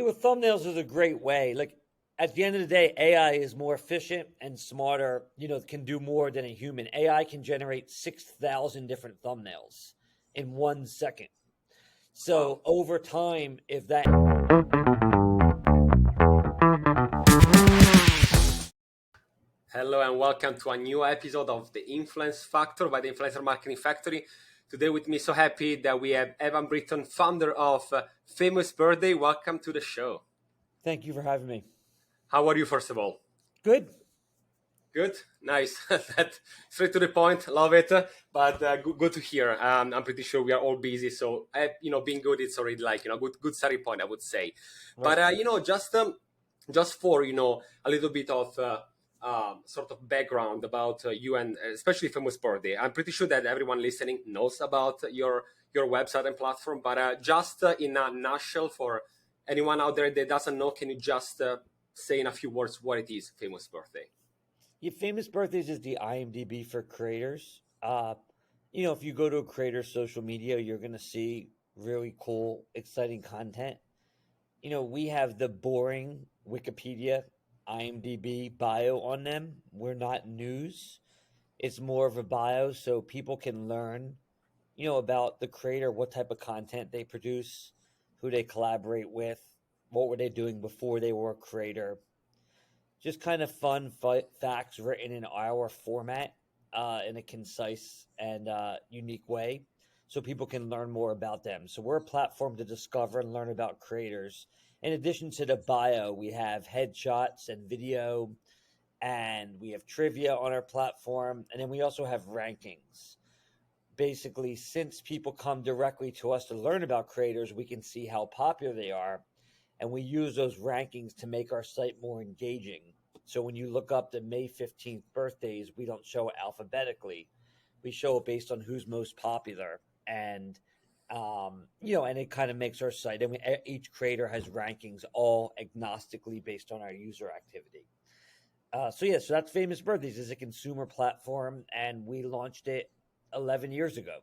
With thumbnails is a great way. Like at the end of the day, AI is more efficient and smarter, can do more than a human. AI can generate 6,000 different thumbnails in 1 second. Wow. So over time, if that Hello and welcome to a new episode of the Influence Factor by the Influencer Marketing Factory. Today with me, so happy that we have Evan Britton, founder of Famous Birthday. Welcome to the show. Thank you for having me. How are you, first of all? Good. Good, nice. That straight to the point. Love it. But good to hear. I'm pretty sure we are all busy, so being good, it's already like good starting point, I would say. Right. But just for a little bit of sort of background about you and especially Famous Birthday. I'm pretty sure that everyone listening knows about your website and platform. But just in a nutshell, for anyone out there that doesn't know, can you just say in a few words what it is, Famous Birthday? Yeah, Famous Birthdays is the IMDb for creators. If you go to a creator's social media, you're going to see really cool, exciting content. We have the boring Wikipedia, IMDb bio on them. We're not news. It's more of a bio so people can learn, about the creator, what type of content they produce, who they collaborate with, what were they doing before they were a creator. Just kind of fun facts written in our format in a concise and unique way so people can learn more about them. So we're a platform to discover and learn about creators. In addition to the bio, we have headshots and video, and we have trivia on our platform. And then we also have rankings. Basically, since people come directly to us to learn about creators, we can see how popular they are, and we use those rankings to make our site more engaging. So when you look up the May 15th birthdays, we don't show it alphabetically. We show it based on who's most popular. And, and it kind of makes our site, and each creator has rankings all agnostically based on our user activity. So that's Famous Birthdays. It's a consumer platform, and we launched it 11 years ago.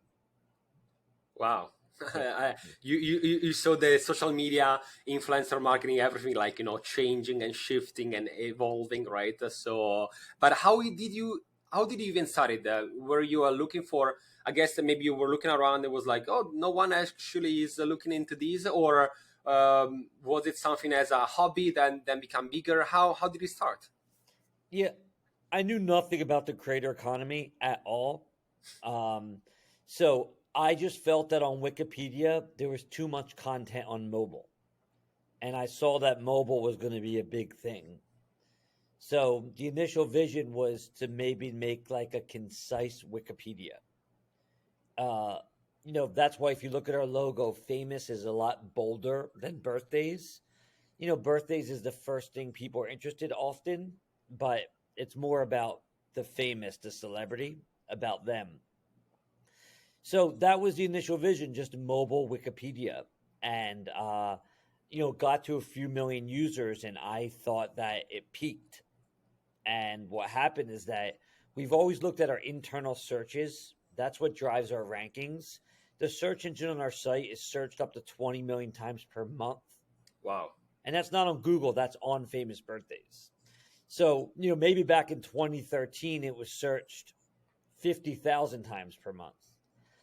Wow. Yeah. You saw the social media, influencer marketing, everything like changing and shifting and evolving, right? So but how did you even start it? Were you looking for, I guess that maybe you were looking around, it was like, oh, no one actually is looking into these, or was it something as a hobby then become bigger? How did it start? Yeah, I knew nothing about the creator economy at all. Um, so I just felt that on Wikipedia there was too much content on mobile, and I saw that mobile was going to be a big thing. So the initial vision was to maybe make like a concise Wikipedia. Uh, that's why if you look at our logo, famous is a lot bolder than birthdays. Birthdays is the first thing people are interested often, but it's more about the famous, the celebrity, about them. So that was the initial vision, just a mobile Wikipedia. And, got to a few million users, and I thought that it peaked. And what happened is that we've always looked at our internal searches. That's what drives our rankings. The search engine on our site is searched up to 20 million times per month. Wow. And that's not on Google, that's on Famous Birthdays. So, maybe back in 2013, it was searched 50,000 times per month.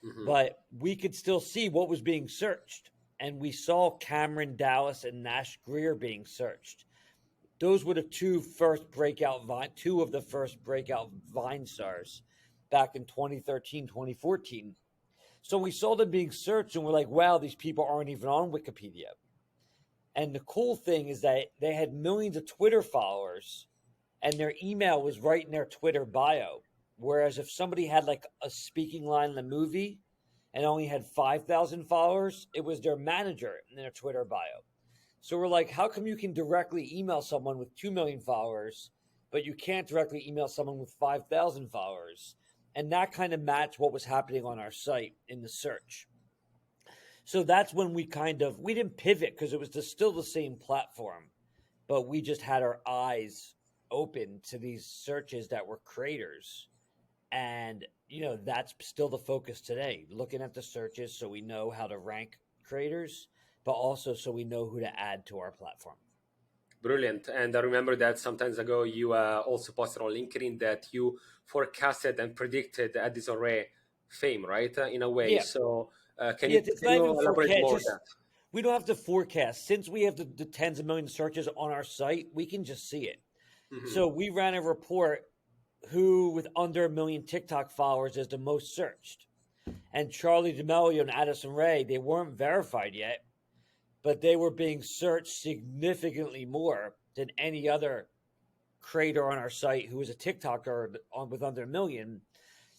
Hmm. But we could still see what was being searched. And we saw Cameron Dallas and Nash Greer being searched. Those were the two of the first breakout Vine stars back in 2013, 2014. So we saw them being searched, and we're like, wow, these people aren't even on Wikipedia. And the cool thing is that they had millions of Twitter followers, and their email was right in their Twitter bio. Whereas if somebody had like a speaking line in the movie and only had 5,000 followers, it was their manager in their Twitter bio. So we're like, how come you can directly email someone with 2 million followers, but you can't directly email someone with 5,000 followers? And that kind of matched what was happening on our site in the search. So that's when we didn't pivot because it was still the same platform, but we just had our eyes open to these searches that were creators. And, that's still the focus today, looking at the searches so we know how to rank creators, but also so we know who to add to our platform. Brilliant. And I remember that sometimes ago you also posted on LinkedIn that you forecasted and predicted Addis Array fame, right? In a way. Yeah. So Yeah, it's can not you even elaborate forecast. more on Just that? we don't have to forecast. Since we have the tens of millions of searches on our site, we can just see it. Hmm. So we ran a report who with under 1 million TikTok followers is the most searched. And Charlie D'Amelio and Addison Rae, they weren't verified yet, but they were being searched significantly more than any other creator on our site who was a TikToker with under 1 million.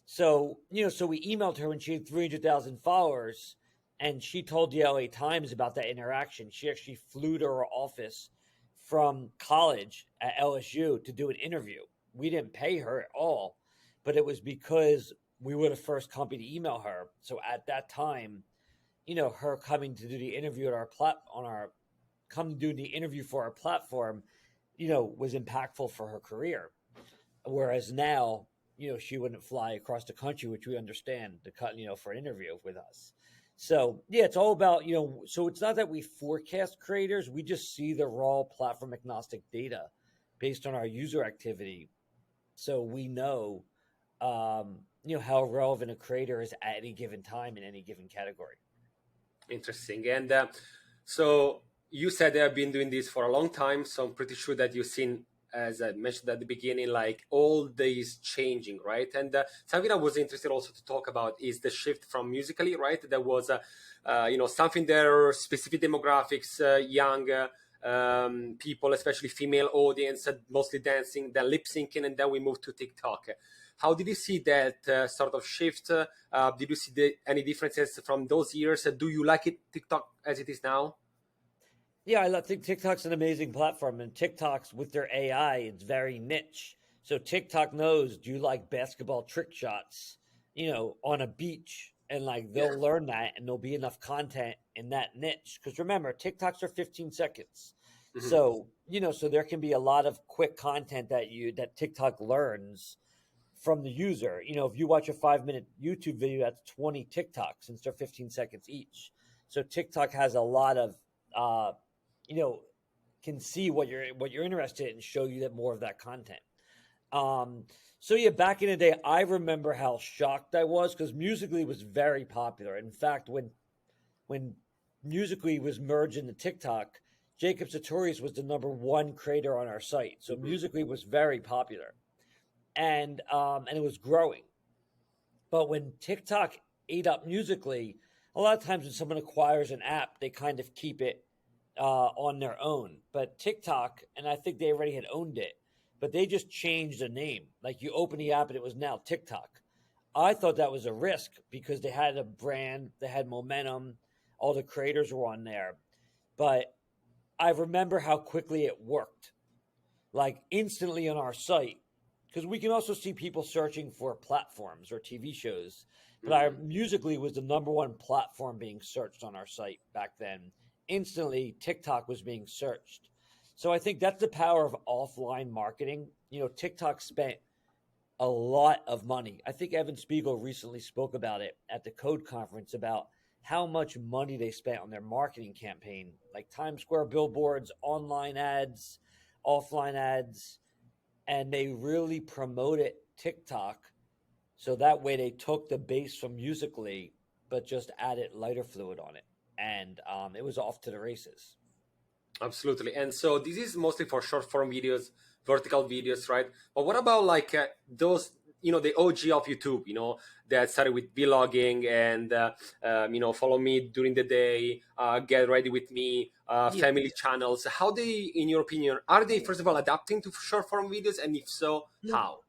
So, so we emailed her when she had 300,000 followers, and she told the LA Times about that interaction. She actually flew to her office from college at LSU to do an interview. We didn't pay her at all, but it was because we were the first company to email her. So at that time, her coming to do the interview at come to do the interview for our platform, was impactful for her career. Whereas now, she wouldn't fly across the country, which we understand, to cut, for an interview with us. So yeah, it's all about, so it's not that we forecast creators, we just see the raw platform agnostic data based on our user activity. So we know, how relevant a creator is at any given time in any given category. Interesting. And so you said they have been doing this for a long time. So I'm pretty sure that you've seen, as I mentioned at the beginning, like all these changing, right? And something I was interested also to talk about is the shift from Musically, right? There was, something there, specific demographics, young people, especially female audience, mostly dancing, then lip syncing, and then we moved to TikTok. How did you see that sort of shift? Did you see any differences from those years? Do you like it, TikTok, as it is now? Yeah, I think TikTok's an amazing platform, and TikTok's with their AI, it's very niche. So TikTok knows, do you like basketball trick shots, on a beach? And like Yeah. they'll learn that, and there'll be enough content in that niche. Because remember, TikToks are 15 seconds. Mhm. So, so there can be a lot of quick content that TikTok learns from the user. If you watch a 5-minute YouTube video, that's 20 TikToks since they're 15 seconds each. So TikTok has a lot of, you know, can see what you're interested in and show you that more of that content. So yeah, back in the day, I remember how shocked I was because Musically was very popular. In fact, when Musically was merged into TikTok, Jacob Sartorius was the #1 creator on our site. So Mhm. Musically was very popular, and it was growing. But when TikTok ate up Musically, a lot of times when someone acquires an app, they kind of keep it on their own. But TikTok, and I think they already had owned it, but they just changed the name. Like you open the app and it was now TikTok. I thought that was a risk because they had a brand, they had momentum, all the creators were on there. But I remember how quickly it worked, like instantly on our site, because we can also see people searching for platforms or TV shows. But our Mhm. Musically was the #1 platform being searched on our site back then. Instantly, TikTok was being searched. So I think that's the power of offline marketing. TikTok spent a lot of money. I think Evan Spiegel recently spoke about it at the Code conference about how much money they spent on their marketing campaign, like Times Square billboards, online ads, offline ads, and they really promoted TikTok. So that way they took the base from Musically, but just added lighter fluid on it. And it was off to the races. Absolutely. And so this is mostly for short form videos, vertical videos, right? But what about like those, the OG of YouTube, that started with vlogging and, follow me during the day, get ready with me, Yeah. family channels. How they, in your opinion, are they, first of all, adapting to short form videos? And if so, how?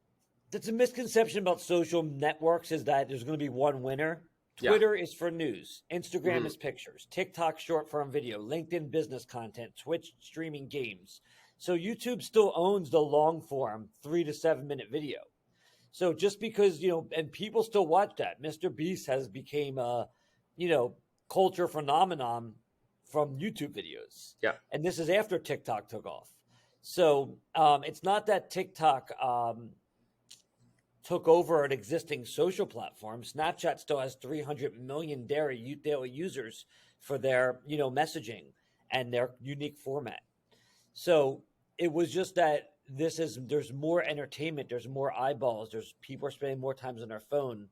That's a misconception about social networks is that there's going to be one winner. Yeah. Twitter is for news, Instagram Mhm. is pictures, TikTok short form video, LinkedIn business content, Twitch streaming games. So YouTube still owns the long form 3 to 7 minute video. So just because, and people still watch that. Mr. Beast has became a, you know, culture phenomenon from YouTube videos. Yeah. And this is after TikTok took off. So it's not that TikTok took over an existing social platform. Snapchat still has 300 million daily users for their, messaging and their unique format. So it was just that there's more entertainment, there's more eyeballs, there's people are spending more times on their phone,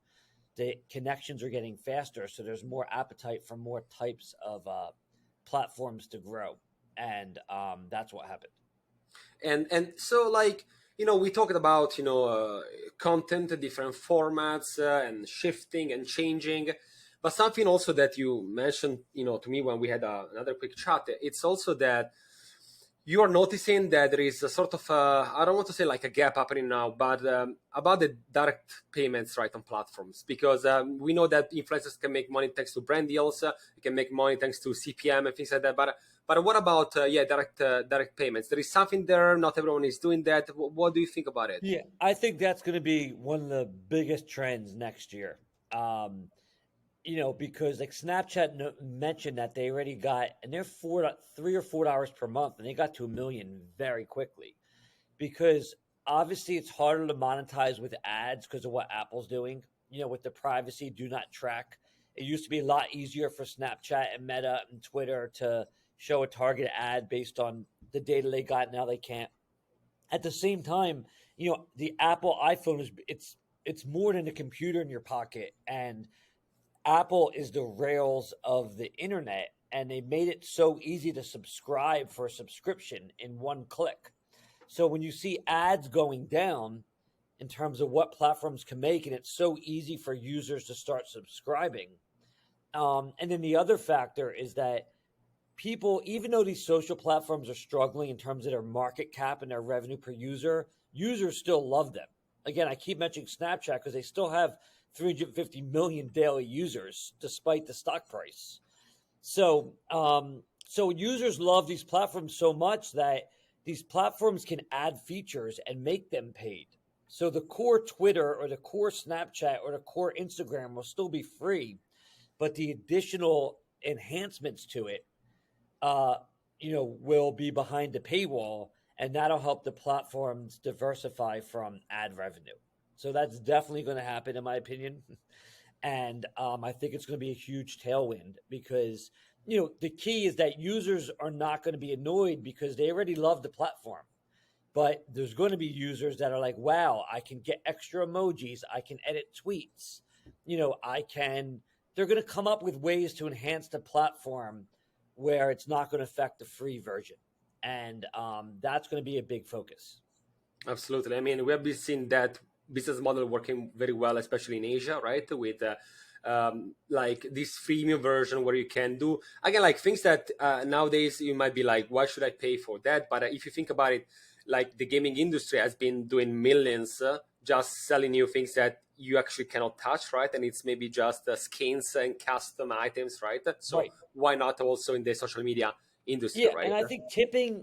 the connections are getting faster, so there's more appetite for more types of platforms to grow, and that's what happened. And so like, we talked about content, different formats, and shifting and changing, but something also that you mentioned to me when we had another quick chat, it's also that you are noticing that there is a sort of I don't want to say like a gap happening now, but about the direct payments right on platforms, because we know that influencers can make money thanks to brand deals, you can make money thanks to CPM and things like that, but what about direct payments? There is something there, not everyone is doing that. What do you think about it? Yeah, I think that's going to be one of the biggest trends next year. Um, because like Snapchat mentioned that they already got, and they're 3 or 4 hours per month, and they got to 1 million very quickly. Because obviously it's harder to monetize with ads because of what Apple's doing. With the privacy, do not track. It used to be a lot easier for Snapchat and Meta and Twitter to show a targeted ad based on the data they got. Now they can't. At the same time, the Apple iPhone it's more than a computer in your pocket, and Apple is the rails of the internet, and they made it so easy to subscribe for a subscription in one click. So when you see ads going down in terms of what platforms can make, and it's so easy for users to start subscribing. And then the other factor is that people, even though these social platforms are struggling in terms of their market cap and their revenue per user, users still love them. Again, I keep mentioning Snapchat because they still have 350 million daily users despite the stock price. So users love these platforms so much that these platforms can add features and make them paid. So the core Twitter or the core Snapchat or the core Instagram will still be free, but the additional enhancements to it will be behind the paywall, and that'll help the platforms diversify from ad revenue. So that's definitely going to happen, in my opinion. And I think it's going to be a huge tailwind because, the key is that users are not going to be annoyed because they already love the platform. But there's going to be users that are like, wow, I can get extra emojis. I can edit tweets. They're going to come up with ways to enhance the platform where it's not going to affect the free version. And that's going to be a big focus. Absolutely. I mean, we have been seeing that business model working very well, especially in Asia, right? With like this freemium version where you can do again like things that nowadays you might be like, why should I pay for that? But if you think about it, like the gaming industry has been doing millions just selling you things that you actually cannot touch, right? And it's maybe just skins and custom items, right? So Right. why not also in the social media industry, Yeah, and right?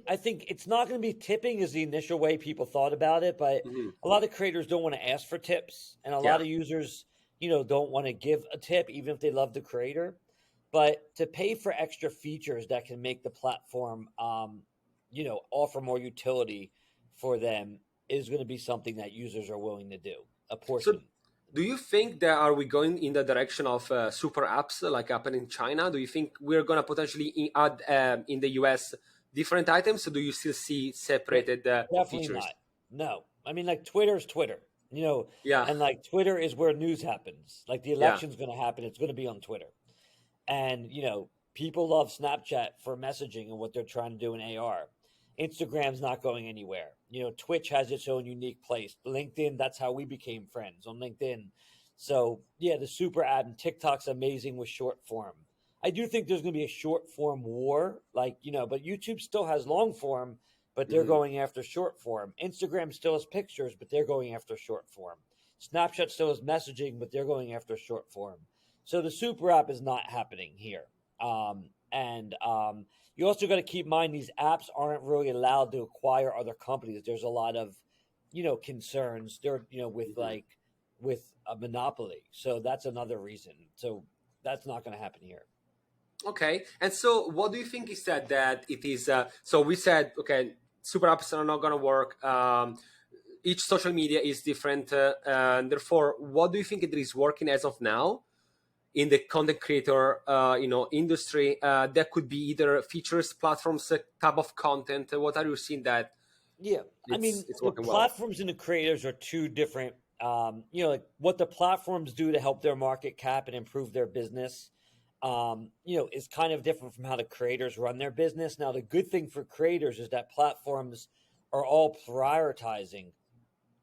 I think it's not going to be tipping as the initial way people thought about it, but Hmm. a lot of creators don't want to ask for tips, and a Yeah. lot of users, don't want to give a tip even if they love the creator. But to pay for extra features that can make the platform, offer more utility for them is going to be something that users are willing to do. A So portion. do you think that are we going in the direction of super apps like happened in China? Do you think we're going to potentially add in the US different items, or do you still see De- separated Definitely features? not. No, I mean, like Twitter's Twitter, Yeah, and like Twitter is where news happens. Like the yeah. election's going to happen, it's going to be on Twitter. And people love Snapchat for messaging and what they're trying to do in AR. Instagram's not going anywhere. Twitch has its own unique place. LinkedIn, that's how we became friends on LinkedIn. So yeah, the super app, and TikTok's amazing with short form. I do think there's going to be a short form war, but YouTube still has long form, but they're Hmm. going after short form. Instagram still has pictures, but they're going after short form. Snapchat still has messaging, but they're going after short form. So the super app is not happening here. And You also got to keep in mind these apps aren't really allowed to acquire other companies. There's a lot of, concerns. They're, Hmm. with a monopoly. So that's another reason. So that's not going to happen here. Okay. And so, what do you think is that it is? So we said, okay, super apps are not going to work. Each social media is different, and therefore, what do you think it is working as of now? in the content creator, industry, that could be either features, platforms, type of content. What are you seeing that Yeah, I mean, it's the working well? platforms and the creators are two different. Like what the platforms do to help their market cap and improve their business. Is kind of different from how the creators run their business. Now, the good thing for creators is that platforms are all prioritizing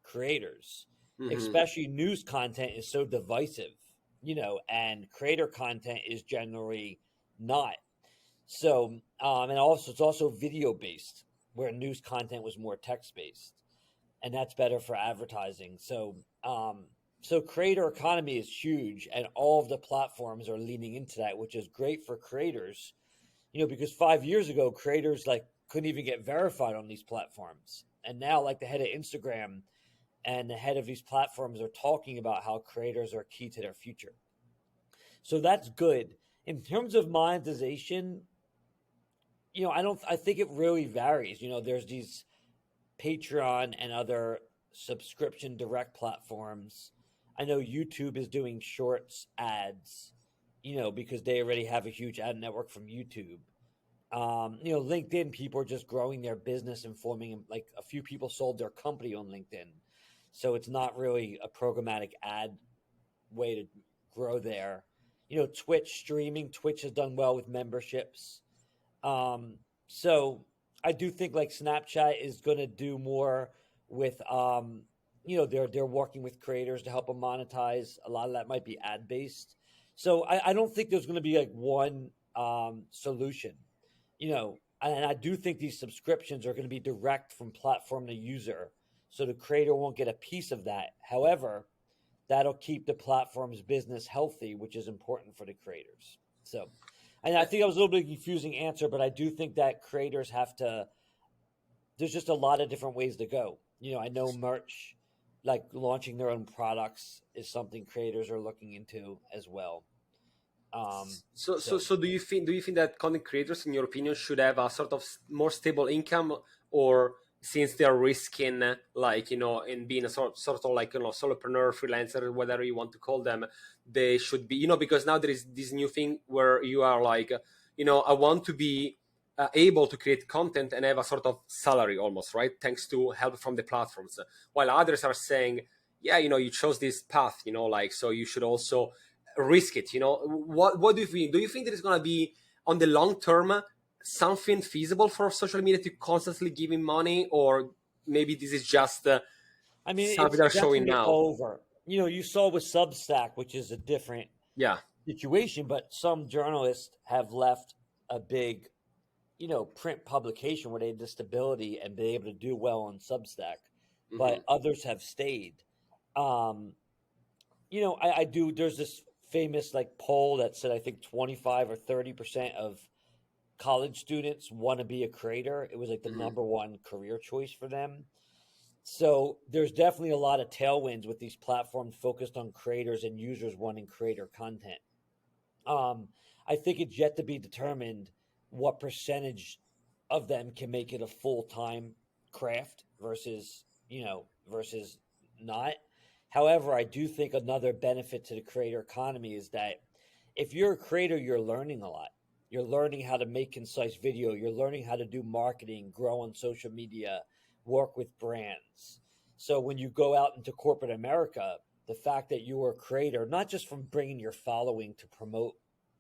creators, Hmm. especially news content is so divisive. And creator content is generally not. So, and also it's also video based, where news content was more text based, and that's better for advertising. So creator economy is huge, and all of the platforms are leaning into that, which is great for creators. Because 5 years ago, creators like couldn't even get verified on these platforms, and now like the head of Instagram and the head of these platforms are talking about how creators are key to their future. So that's good. In terms of monetization, I think it really varies. There's these Patreon and other subscription direct platforms. I know YouTube is doing shorts ads, because they already have a huge ad network from YouTube. LinkedIn, people are just growing their business and forming, like a few people sold their company on LinkedIn. So it's not really a programmatic ad way to grow there. Twitch streaming, Twitch has done well with memberships. So I do think like Snapchat is going to do more with they're working with creators to help them monetize. A lot of that might be ad based. So I don't think there's going to be like one solution. And I do think these subscriptions are going to be direct from platform to user, so the creator won't get a piece of that. However, that'll keep the platform's business healthy, which is important for the creators. So, and I think that was a little bit confusing answer, but I do think that creators have to. There's just a lot of different ways to go. I know merch, like launching their own products, is something creators are looking into as well. So, so, So so do you think that content creators, in your opinion, should have a sort of more stable income, or since they are risking, like in being a sort of like solopreneur, freelancer, whatever you want to call them, they should be, because now there is this new thing where you are like, I want to be able to create content and have a sort of salary almost, right? Thanks to help from the platforms, while others are saying, yeah, you chose this path, like, so you should also risk it. What do you think? Do you think there is going to be, on the long term, something feasible for social media to constantly give him money, or maybe this is just I mean, something it's they're showing definitely now? over. You saw with Substack, which is a different Yeah. situation, but some journalists have left a big, print publication where they had the stability and been able to do well on Substack, Hmm. but others have stayed. Um, I do. There's this famous like poll that said I think 25 or 30% of college students want to be a creator. It was like the Hmm. number one career choice for them. So there's definitely a lot of tailwinds with these platforms focused on creators and users wanting creator content. Um, I think it's yet to be determined what percentage of them can make it a full time craft versus not. However, I do think another benefit to the creator economy is that if you're a creator, you're learning a lot. You're learning how to make concise video. You're learning how to do marketing, grow on social media, work with brands. So when you go out into corporate America, the fact that you are a creator, not just from bringing your following to promote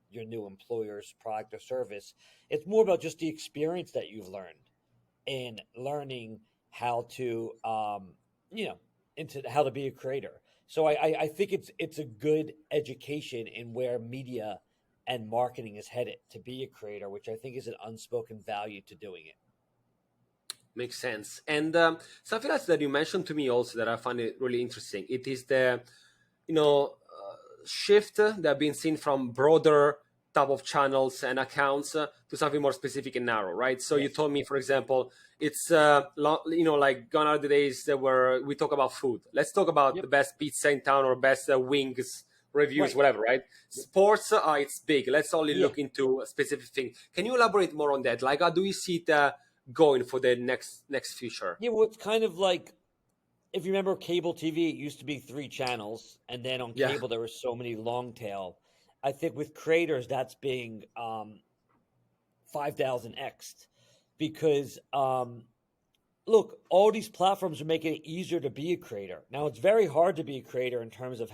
your new employer's product or service, it's more about just the experience that you've learned in learning how to, into how to be a creator. So I think it's a good education in where media and marketing is headed to be a creator, which I think is an unspoken value to doing it. Makes sense. And something else that you mentioned to me also that I find it really interesting. It is the, shift that have been seen from broader type of channels and accounts to something more specific and narrow, right? So you Yes. told me, for example, it's like gone are the days that where we talk about food. Let's talk about Yep. the best pizza in town or best wings reviews, Right. whatever, right? Yep. Sports, it's big. Let's only Yeah. look into a specific thing. Can you elaborate more on that? Like, how do you see it going for the next future? Yeah. Well, it's kind of like if you remember cable TV, it used to be three channels, and then on Yeah. cable there was so many long tail. I think with creators, that's being 5,000x because look, all these platforms are making it easier to be a creator. Now it's very hard to be a creator in terms of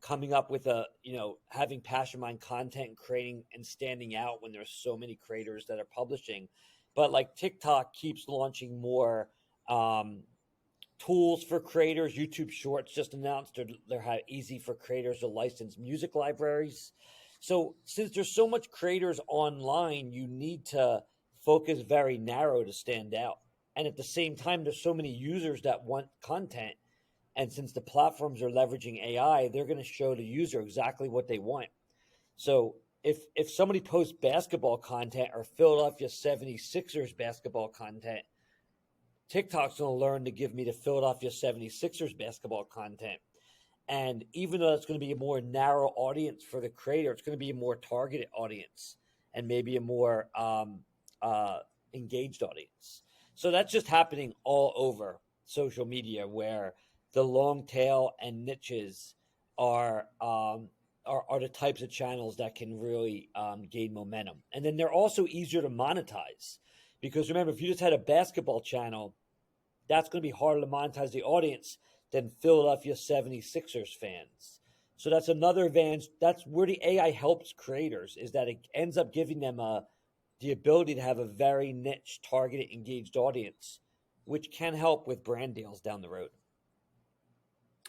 coming up with having passion mind content and creating and standing out when there's so many creators that are publishing. But like TikTok keeps launching more um, tools for creators. YouTube Shorts just announced they're how easy for creators to license music libraries. So since there's so much creators online, you need to focus very narrow to stand out. And at the same time, there's so many users that want content. And since the platforms are leveraging AI, they're going to show the user exactly what they want. So if somebody posts basketball content or Philadelphia 76ers basketball content, TikTok's going to learn to give me the Philadelphia 76ers basketball content. And even though it's going to be a more narrow audience for the creator, it's going to be a more targeted audience and maybe a more engaged audience. So that's just happening all over social media where the long tail and niches are are the types of channels that can really gain momentum. And then they're also easier to monetize because remember, if you just had a basketball channel, that's going to be harder to monetize the audience than Philadelphia 76ers fans. So that's another advantage. That's where the AI helps creators is that it ends up giving them the ability to have a very niche, targeted, engaged audience, which can help with brand deals down the road.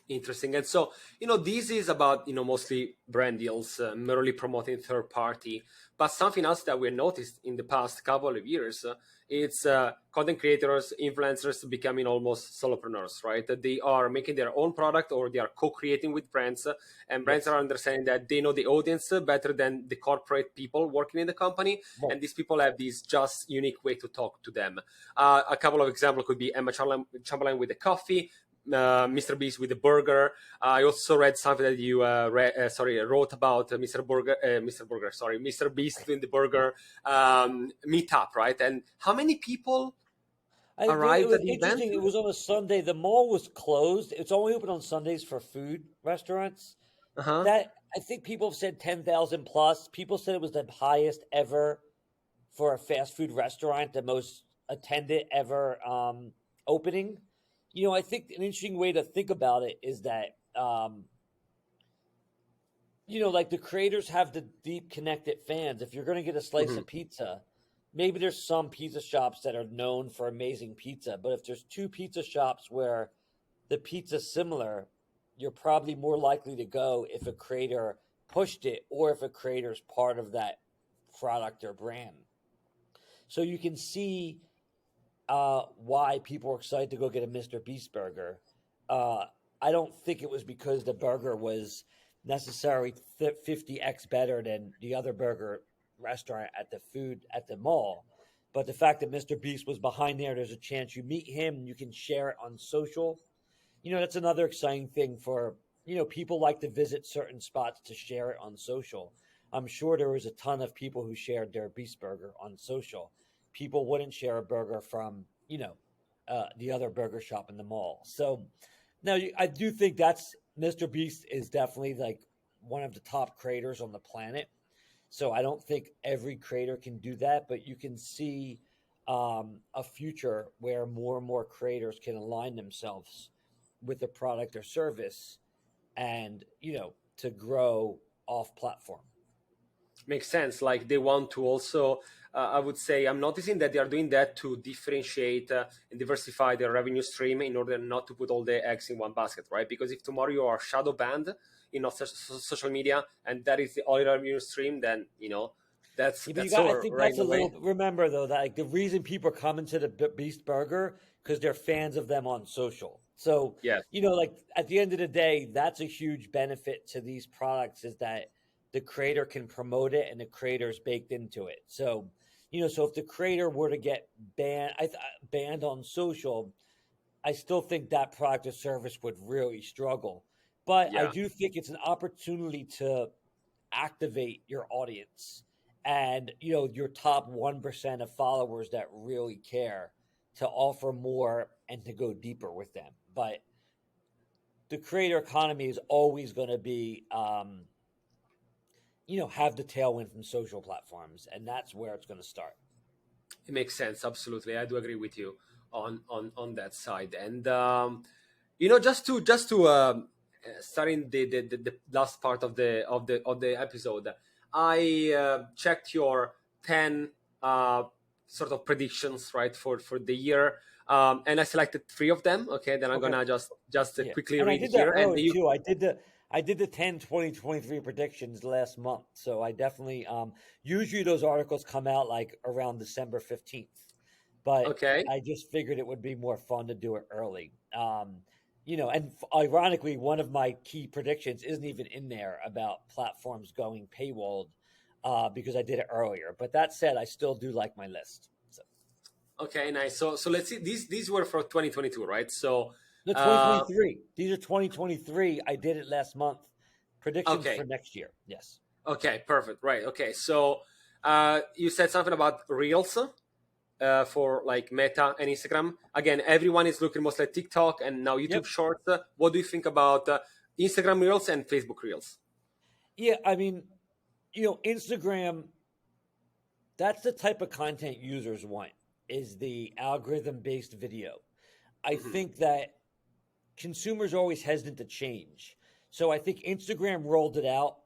Interesting. And so, this is about, mostly brand deals, merely promoting third party. But something else that we noticed in the past couple of years, it's content creators, influencers becoming almost solopreneurs, right? That they are making their own product or they are co-creating with brands, and brands Yes. are understanding that they know the audience better than the corporate people working in the company. Right. And these people have this just unique way to talk to them. A couple of examples could be Emma Chamberlain with the coffee, Mr. Beast with the burger. I also read something that you wrote about Mr. Beast in the burger meetup, right? And how many people It arrived was at the event? interesting. It was on a Sunday. The mall was closed. It's only open on Sundays for food restaurants. Uh-huh. That I think people have said 10,000 plus. People said it was the highest ever for a fast food restaurant, the most attended ever opening. I think an interesting way to think about it is that like the creators have the deep connected fans. If you're going to get a slice Hmm. of pizza, maybe there's some pizza shops that are known for amazing pizza, but if there's two pizza shops where the pizza's similar, you're probably more likely to go if a creator pushed it or if a creator's part of that product or brand. So you can see why people were excited to go get a Mr. Beast burger. Uh, I don't think it was because the burger was necessarily 50x better than the other burger restaurant at the mall. But the fact that Mr. Beast was behind there's a chance you meet him, you can share it on social. That's another exciting thing for, people like to visit certain spots to share it on social. I'm sure there was a ton of people who shared their Beast Burger on social. People wouldn't share a burger from, the other burger shop in the mall. So now I do think that's Mr. Beast is definitely like one of the top creators on the planet. So I don't think every creator can do that, but you can see a future where more and more creators can align themselves with a product or service and to grow off platform. Makes sense. Like they want to also, I would say, I'm noticing that they are doing that to differentiate and diversify their revenue stream in order not to put all the eggs in one basket, right? Because if tomorrow you are shadow banned in social media and that is the only revenue stream, then that's Yeah, but that's so I think right that's in a the way. little. Remember though that like the reason people are coming to the Beast Burger because they're fans of them on social. So Yes. like at the end of the day, that's a huge benefit to these products is that the creator can promote it and the creator is baked into it. So so if the creator were to get banned on social, I still think that product or service would really struggle. But I Yeah. do think it's an opportunity to activate your audience and your top 1% of followers that really care to offer more and to go deeper with them. But the creator economy is always going to be have the tailwind from social platforms, and that's where it's going to start. It makes sense. Absolutely. I do agree with you on that side. And, just to starting the last part of the episode, I checked your 10 uh, sort of predictions, right, for the year. And I selected three of them. Okay. Then I'm Okay. going to just Yeah. quickly And I read did that here. And early you, too. I did the 10 2023 predictions last month. So I definitely usually those articles come out like around December 15th. But okay. I just figured it would be more fun to do it early. And ironically, one of my key predictions isn't even in there about platforms going paywalled because I did it earlier. But that said, I still do like my list. So Okay. Nice. So let's see. These were for 2022, right? So, no, uh, 2023. These are 2023. I did it last month. Predictions okay. for next year. Yes. Okay, perfect. Right. Okay. So you said something about Reels for like Meta and Instagram. Again, everyone is looking mostly at TikTok and now YouTube Yep. Shorts. What do you think about Instagram Reels and Facebook Reels? Yeah. I mean, Instagram, that's the type of content users want, is the algorithm based video. I Hmm. think that consumers are always hesitant to change. So I think Instagram rolled it out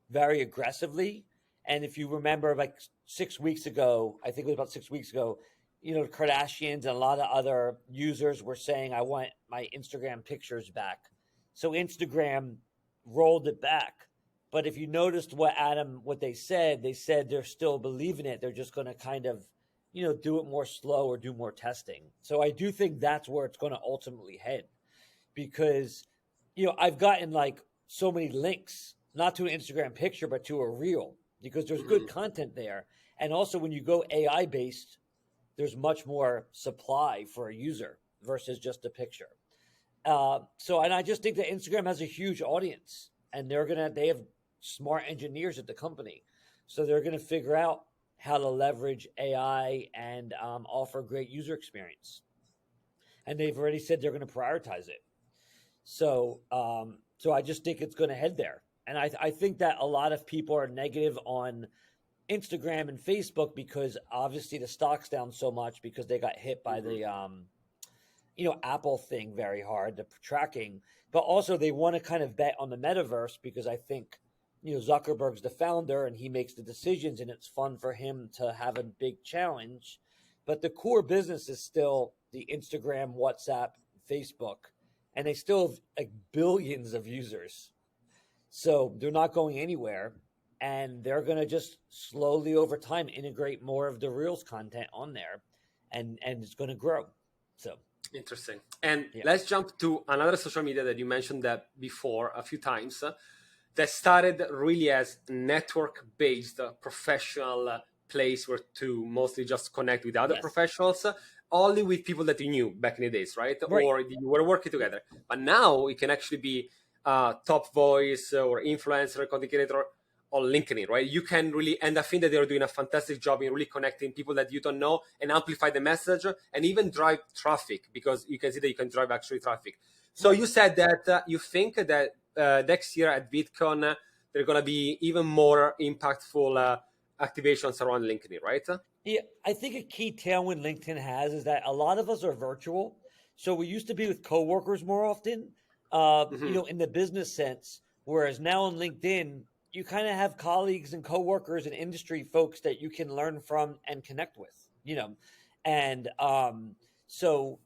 very aggressively. And if you remember, like 6 weeks ago, I think it was about 6 weeks ago, the Kardashians and a lot of other users were saying, I want my Instagram pictures back. So Instagram rolled it back. But if you noticed what they said they're still believing it. They're just going to kind of, do it more slow or do more testing. So I do think that's where it's going to ultimately head because I've gotten like so many links, not to an Instagram picture, but to a reel because there's good Hmm. content there. And also, when you go AI based, there's much more supply for a user versus just a picture. And I just think that Instagram has a huge audience, and they have smart engineers at the company, so they're gonna figure out how to leverage AI and offer great user experience. And they've already said they're going to prioritize it. So I just think it's going to head there. And I think that a lot of people are negative on Instagram and Facebook because obviously the stock's down so much because they got hit by Hmm. the Apple thing very hard, the tracking. But also they want to kind of bet on the metaverse because I think Zuckerberg's the founder and he makes the decisions and it's fun for him to have a big challenge. But the core business is still the Instagram, WhatsApp, Facebook, and they still have like billions of users. So they're not going anywhere. And they're going to just slowly over time integrate more of the Reels content on there and it's going to grow. So, Interesting. And yeah. let's jump to another social media that you mentioned that before a few times that started really as network-based professional place where to mostly just connect with other Yes. professionals, only with people that you knew back in the days, right? Right. Or you were working together. But now it can actually be top voice or influencer, content creator on LinkedIn, right? You can really, and I think that they're doing a fantastic job in really connecting people that you don't know and amplify the message and even drive traffic because you can see that you can drive actually traffic. So Right. you said that you think that next year at VidCon, there are going to be even more impactful activations around LinkedIn, right? Yeah, I think a key tailwind LinkedIn has is that a lot of us are virtual. So we used to be with coworkers more often, Hmm. in the business sense. Whereas now on LinkedIn, you kind of have colleagues and coworkers and industry folks that you can learn from and connect with. And so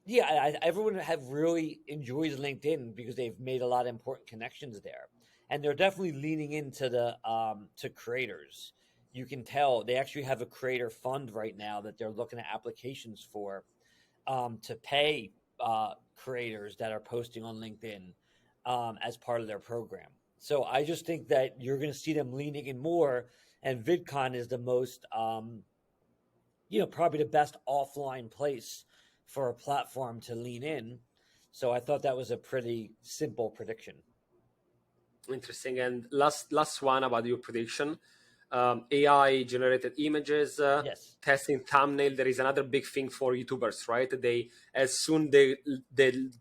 yeah, everyone have really enjoys LinkedIn because they've made a lot of important connections there, and they're definitely leaning into the to creators. You can tell they actually have a creator fund right now that they're looking at applications for to pay creators that are posting on LinkedIn as part of their program. So I just think that you're going to see them leaning in more, and VidCon is the most probably the best offline place for a platform to lean in. So I thought that was a pretty simple prediction. Interesting. And last one about your prediction, AI generated images, Yes. testing thumbnail. There is another big thing for YouTubers, right? They as soon the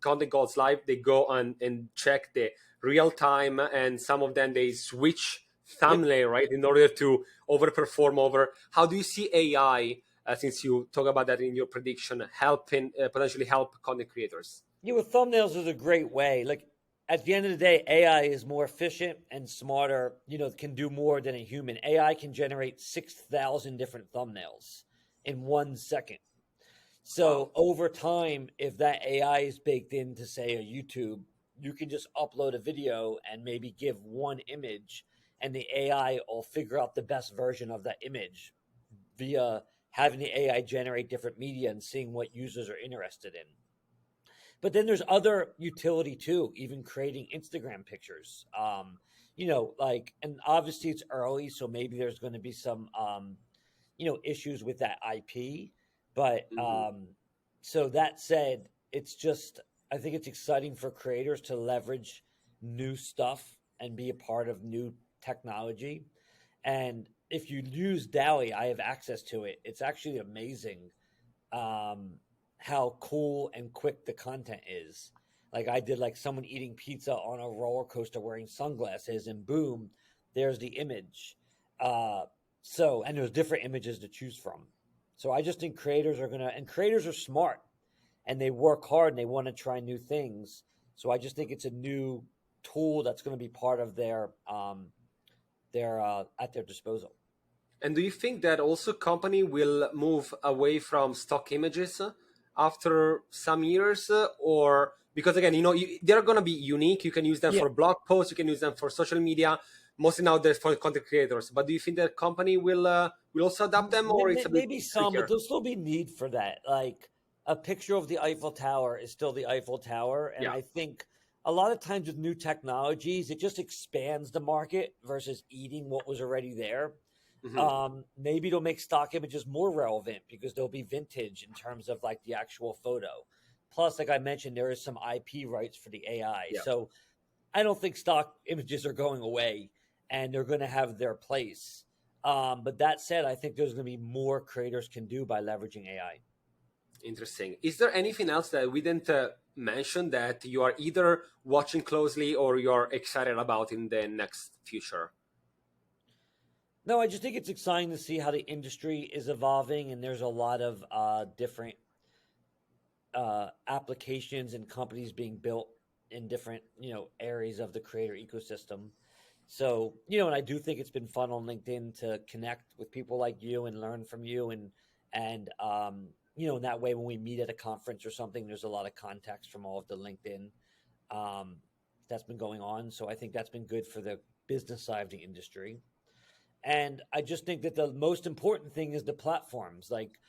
content goes live, they go on and check the real time, and some of them they switch thumbnail, right? In order to overperform over. How do you see AI, since you talk about that in your prediction, helping potentially help content creators? Yeah, well, thumbnails is a great way. Like at the end of the day, AI is more efficient and smarter. Can do more than a human. AI can generate 6,000 different thumbnails in 1 second. Wow. So over time, if that AI is baked into, say, a YouTube, you can just upload a video and maybe give one image, and the AI will figure out the best version of that image via having the AI generate different media and seeing what users are interested in. But then there's other utility too, even creating Instagram pictures. And obviously it's early, so maybe there's going to be some issues with that IP. But Mhm. so that said, it's just I think it's exciting for creators to leverage new stuff and be a part of new technology. And if you use DALI, I have access to it. It's actually amazing um, how cool and quick the content is. Like I did, like someone eating pizza on a roller coaster wearing sunglasses, and boom, there's the image. Uh, and there's different images to choose from. So I just think creators are smart and they work hard and they want to try new things. So I just think it's a new tool that's going to be part of their at their disposal. And do you think that also company will move away from stock images after some years, or because again, they're going to be unique. You can use them Yeah, for blog posts, you can use them for social media. Mostly now they're for content creators. But do you think that company will also adapt them, or it's a bit maybe some, but trickier? there'll still be need for that. Like a picture of the Eiffel Tower is still the Eiffel Tower, and Yeah. I think a lot of times with new technologies, it just expands the market versus eating what was already there. Hmm. Maybe it'll make stock images more relevant because they'll be vintage in terms of like the actual photo. Plus, like I mentioned, there is some IP rights for the AI, Yeah. so I don't think stock images are going away, and they're going to have their place. But that said, I think there's going to be more creators can do by leveraging AI. Interesting. Is there anything else that we didn't mention that you are either watching closely or you're excited about in the next future? No, I just think it's exciting to see how the industry is evolving, and there's a lot of different applications and companies being built in different areas of the creator ecosystem. So and I do think it's been fun on LinkedIn to connect with people like you and learn from you, and in that way when we meet at a conference or something, there's a lot of context from all of the LinkedIn um, that's been going on. So I think that's been good for the business side of the industry. And I just think that the most important thing is the platforms. Like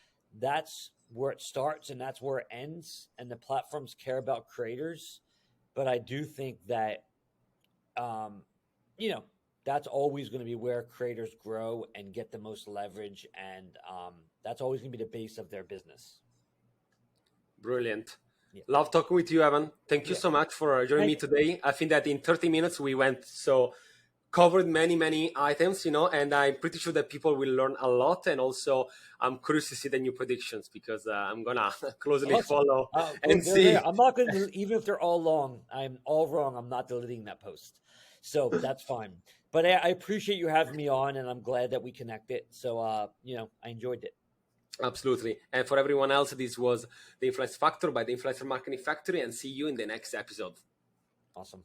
that's where it starts and that's where it ends. And the platforms care about creators. But I do think that, um, you know, that's always going to be where creators grow and get the most leverage. And that's always going to be the base of their business. Brilliant. Yeah. Love talking with you, Evan. Thank you Yeah. so much for joining me Thank today. I think that in 30 minutes we went so covered many items, and I'm pretty sure that people will learn a lot. And also, I'm curious to see the new predictions because I'm gonna closely Awesome. follow Well, and they're there. see. I'm not going to, even if they're all long, I'm all wrong. I'm not deleting that post. So that's fine. But I appreciate you having me on, and I'm glad that we connected. So, I enjoyed it. Absolutely. And for everyone else, this was the Influence Factor by the Influencer Marketing Factory, and see you in the next episode. Awesome.